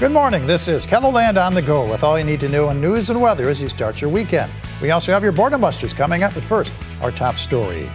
Good morning. This is KELOLAND on the go with all you need to know in news and weather as you start your weekend. We also have your Boredom Busters coming up, but first, our top story.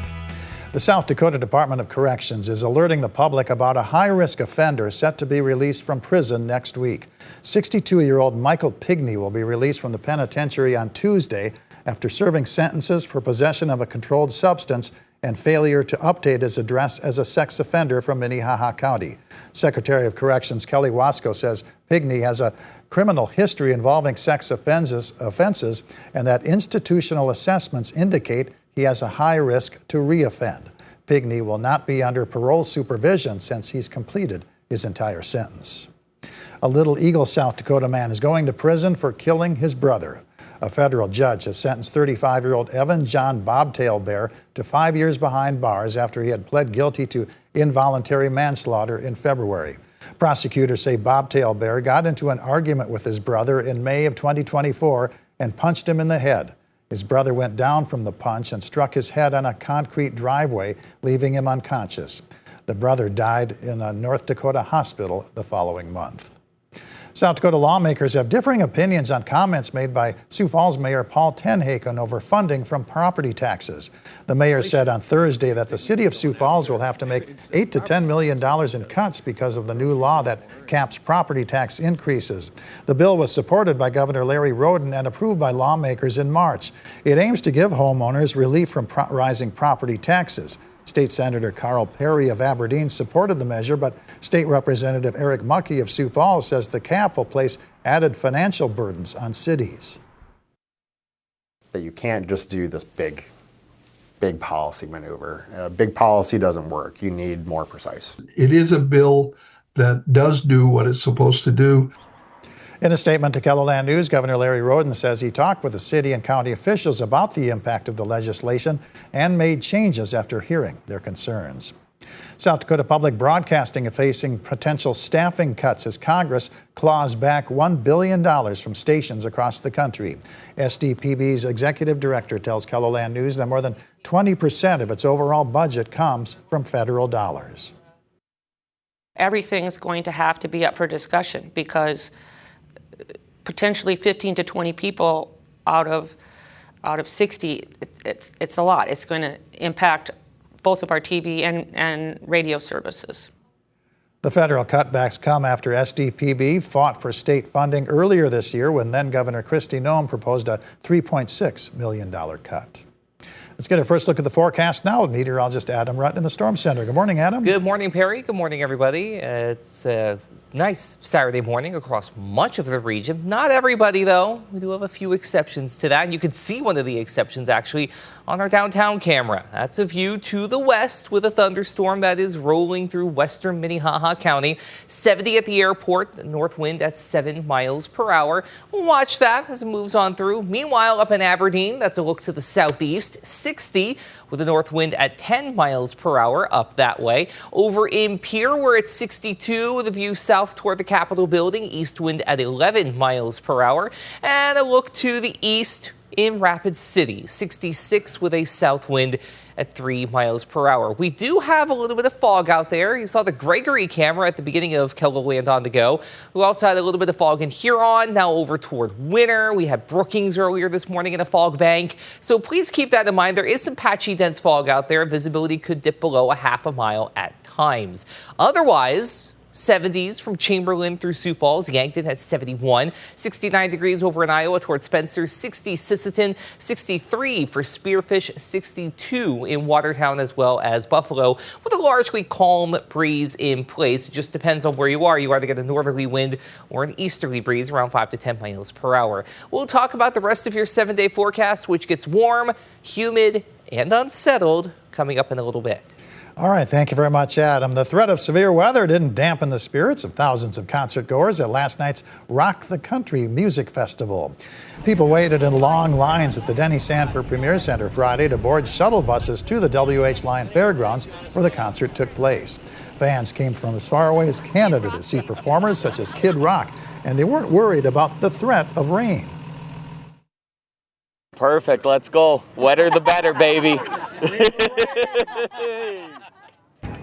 The South Dakota Department of Corrections is alerting the public about a high-risk offender set to be released from prison next week. 62-year-old Michael Pigney will be released from the penitentiary on Tuesday after serving sentences for possession of a controlled substance and failure to update his address as a sex offender from Minnehaha County. Secretary of Corrections Kelly Wasco says Pigney has a criminal history involving sex offenses and that institutional assessments indicate he has a high risk to reoffend. Pigney will not be under parole supervision since he's completed his entire sentence. A Little Eagle, South Dakota man is going to prison for killing his brother. A federal judge has sentenced 35-year-old Evan John Bobtail Bear to 5 years behind bars after he had pled guilty to involuntary manslaughter in February. Prosecutors say Bobtail Bear got into an argument with his brother in May of 2024 and punched him in the head. His brother went down from the punch and struck his head on a concrete driveway, leaving him unconscious. The brother died in a North Dakota hospital the following month. South Dakota lawmakers have differing opinions on comments made by Sioux Falls Mayor Paul Tenhaken over funding from property taxes. The mayor said on Thursday that the city of Sioux Falls will have to make $8 to $10 million in cuts because of the new law that caps property tax increases. The bill was supported by Governor Larry Roden and approved by lawmakers in March. It aims to give homeowners relief from rising property taxes. State Senator Carl Perry of Aberdeen supported the measure, but State Representative Eric Muckey of Sioux Falls says the cap will place added financial burdens on cities. That you can't just do this big policy maneuver. Big policy doesn't work. You need more precise. It is a bill that does do what it's supposed to do. In a statement to KELOLAND News, Governor Larry Roden says he talked with the city and county officials about the impact of the legislation and made changes after hearing their concerns. South Dakota Public Broadcasting is facing potential staffing cuts as Congress claws back $1 billion from stations across the country. SDPB's executive director tells KELOLAND News that more than 20% of its overall budget comes from federal dollars. Everything is going to have to be up for discussion because potentially 15 to 20 people out of 60, it's a lot. It's going to impact both of our TV and radio services. The federal cutbacks come after SDPB fought for state funding earlier this year when then Governor Kristi Noem proposed a $3.6 million cut. Let's get a first look at the forecast now with meteorologist Adam Rutt in the Storm Center. Good morning, Adam. Good morning, Perry. Good morning, everybody. It's a nice Saturday morning across much of the region. Not everybody, though. We do have a few exceptions to that. And you can see one of the exceptions, actually, on our downtown camera. That's a view to the west with a thunderstorm that is rolling through western Minnehaha County. 70 at the airport, north wind at 7 miles per hour. We'll watch that as it moves on through. Meanwhile, up in Aberdeen, that's a look to the southeast, 60 with a north wind at 10 miles per hour up that way. Over in Pierre, we're at 62 with a view south toward the Capitol building, east wind at 11 miles per hour. And a look to the east in Rapid City, 66 with a south wind at 3 miles per hour. We do have a little bit of fog out there. You saw the Gregory camera at the beginning of KELOLAND on the go. We also had a little bit of fog in Huron, now over toward Winter. We had Brookings earlier this morning in a fog bank. So please keep that in mind. There is some patchy, dense fog out there. Visibility could dip below a half a mile at times. Otherwise, 70s from Chamberlain through Sioux Falls, Yankton at 71, 69 degrees over in Iowa toward Spencer, 60 Sisseton, 63 for Spearfish, 62 in Watertown as well as Buffalo with a largely calm breeze in place. It just depends on where you are. You either get a northerly wind or an easterly breeze around 5 to 10 miles per hour. We'll talk about the rest of your 7-day forecast, which gets warm, humid, and unsettled coming up in a little bit. All right, thank you very much, Adam. The threat of severe weather didn't dampen the spirits of thousands of concert goers at last night's Rock the Country Music Festival. People waited in long lines at the Denny Sanford Premier Center Friday to board shuttle buses to the W.H. Lyon Fairgrounds where the concert took place. Fans came from as far away as Canada to see performers such as Kid Rock, and they weren't worried about the threat of rain. Perfect, let's go. Wetter the better, baby.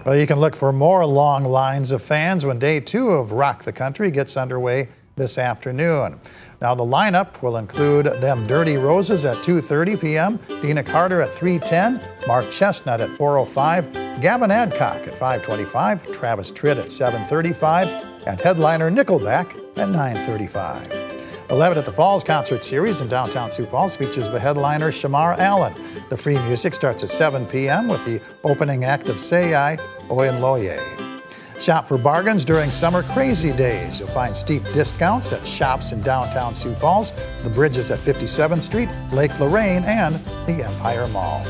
Well, you can look for more long lines of fans when day 2 of Rock the Country gets underway this afternoon. Now, the lineup will include them Dirty Roses at 2:30 p.m., Dina Carter at 3:10, Mark Chestnut at 4:05, Gavin Adcock at 5:25, Travis Tritt at 7:35, and headliner Nickelback at 9:35. The Levitt at the Falls concert series in downtown Sioux Falls features the headliner Shamar Allen. The free music starts at 7 p.m. with the opening act of Sayai Oyenloye. Shop for bargains during Summer Crazy Days. You'll find steep discounts at shops in downtown Sioux Falls, the Bridges at 57th Street, Lake Lorraine, and the Empire Mall.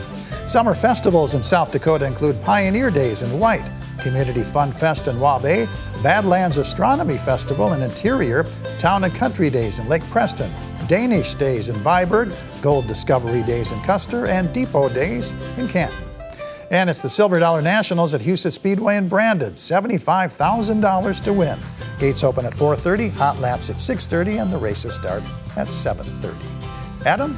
Summer festivals in South Dakota include Pioneer Days in White, Community Fun Fest in Waubee, Badlands Astronomy Festival in Interior, Town and Country Days in Lake Preston, Danish Days in Viberg, Gold Discovery Days in Custer, and Depot Days in Canton. And it's the Silver Dollar Nationals at Huset Speedway in Brandon, $75,000 to win. Gates open at 4:30, hot laps at 6:30, and the races start at 7:30. Adam?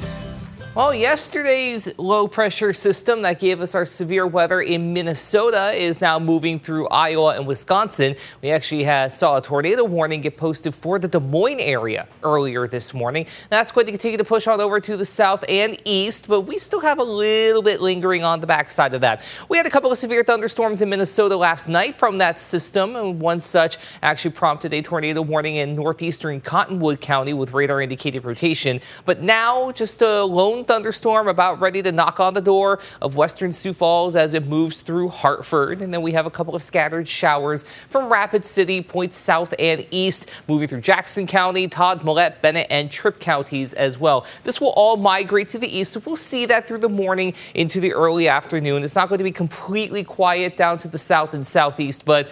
Well, yesterday's low pressure system that gave us our severe weather in Minnesota is now moving through Iowa and Wisconsin. We actually saw a tornado warning get posted for the Des Moines area earlier this morning. That's going to continue to push on over to the south and east, but we still have a little bit lingering on the backside of that. We had a couple of severe thunderstorms in Minnesota last night from that system, and one such actually prompted a tornado warning in northeastern Cottonwood County with radar indicated rotation. But now just a lone thunderstorm about ready to knock on the door of western Sioux Falls as it moves through Hartford. And then we have a couple of scattered showers from Rapid City, points south and east, moving through Jackson County, Todd, Millette, Bennett, and Tripp counties as well. This will all migrate to the east, so we'll see that through the morning into the early afternoon. It's not going to be completely quiet down to the south and southeast, but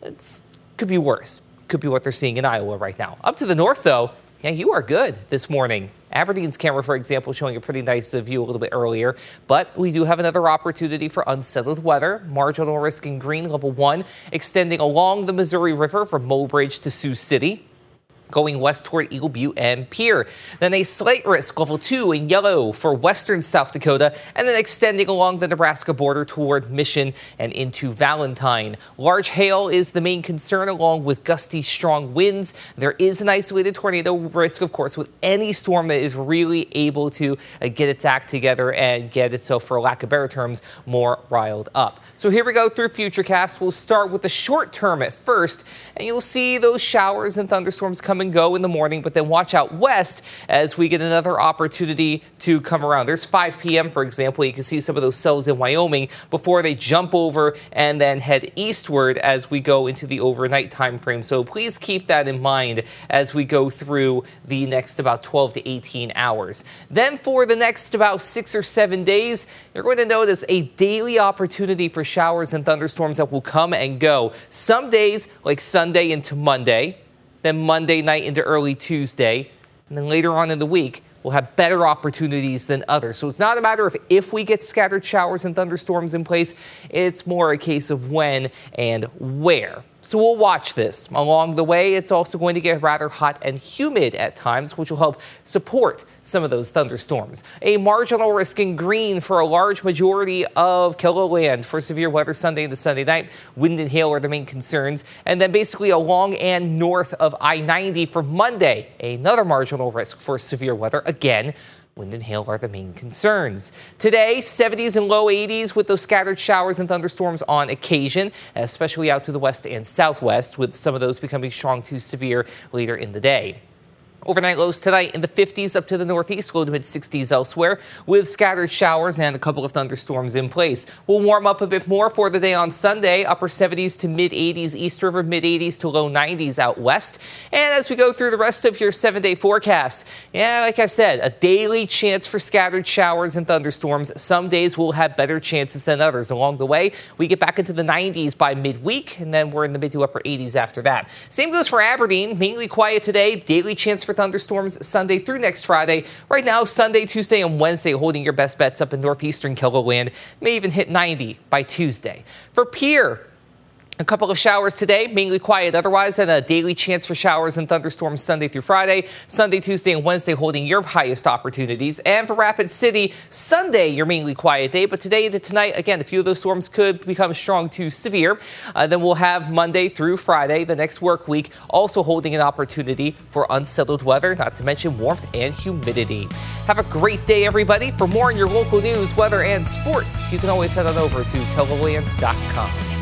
it could be worse. Could be what they're seeing in Iowa right now. Up to the north, though, yeah, you are good this morning. Aberdeen's camera, for example, showing a pretty nice view a little bit earlier, but we do have another opportunity for unsettled weather. Marginal risk in green, level 1, extending along the Missouri River from Mobridge to Sioux City, going west toward Eagle Butte and Pierre. Then a slight risk, level 2 in yellow for western South Dakota, and then extending along the Nebraska border toward Mission and into Valentine. Large hail is the main concern, along with gusty, strong winds. There is an isolated tornado risk, of course, with any storm that is really able to get its act together and get itself, for lack of better terms, more riled up. So here we go through Futurecast. We'll start with the short term at first, and you'll see those showers and thunderstorms come and go in the morning, but then watch out west as we get another opportunity to come around. There's 5 p.m., for example. You can see some of those cells in Wyoming before they jump over and then head eastward as we go into the overnight time frame. So please keep that in mind as we go through the next about 12 to 18 hours. Then for the next about 6 or 7 days, you're going to notice a daily opportunity for showers and thunderstorms that will come and go. Some days, like Sunday into Monday, then Monday night into early Tuesday, and then later on in the week, we'll have better opportunities than others. So it's not a matter of if we get scattered showers and thunderstorms in place, it's more a case of when and where. So we'll watch this. Along the way, it's also going to get rather hot and humid at times, which will help support some of those thunderstorms. A marginal risk in green for a large majority of Kiloland for severe weather Sunday into Sunday night. Wind and hail are the main concerns. And then basically along and north of I-90 for Monday, another marginal risk for severe weather. Again, wind and hail are the main concerns. Today, 70s and low 80s with those scattered showers and thunderstorms on occasion, especially out to the west and southwest, with some of those becoming strong to severe later in the day. Overnight lows tonight in the 50s up to the northeast, low to mid 60s elsewhere, with scattered showers and a couple of thunderstorms in place. We'll warm up a bit more for the day on Sunday, upper 70s to mid 80s East River, mid 80s to low 90s out west. And as we go through the rest of your 7-day forecast, yeah, like I said, a daily chance for scattered showers and thunderstorms. Some days we'll have better chances than others. Along the way, we get back into the 90s by midweek, and then we're in the mid to upper 80s after that. Same goes for Aberdeen, mainly quiet today, daily chance for thunderstorms Sunday through next Friday. Right now, Sunday, Tuesday, and Wednesday, holding your best bets up in northeastern Kiloland. May even hit 90 by Tuesday. For Pierre, A couple of showers today, mainly quiet otherwise, and a daily chance for showers and thunderstorms Sunday through Friday. Sunday, Tuesday, and Wednesday holding your highest opportunities. And for Rapid City, Sunday, your mainly quiet day. But today into tonight, again, a few of those storms could become strong to severe. Then we'll have Monday through Friday, the next work week, also holding an opportunity for unsettled weather, not to mention warmth and humidity. Have a great day, everybody. For more on your local news, weather, and sports, you can always head on over to KELOLAND.com.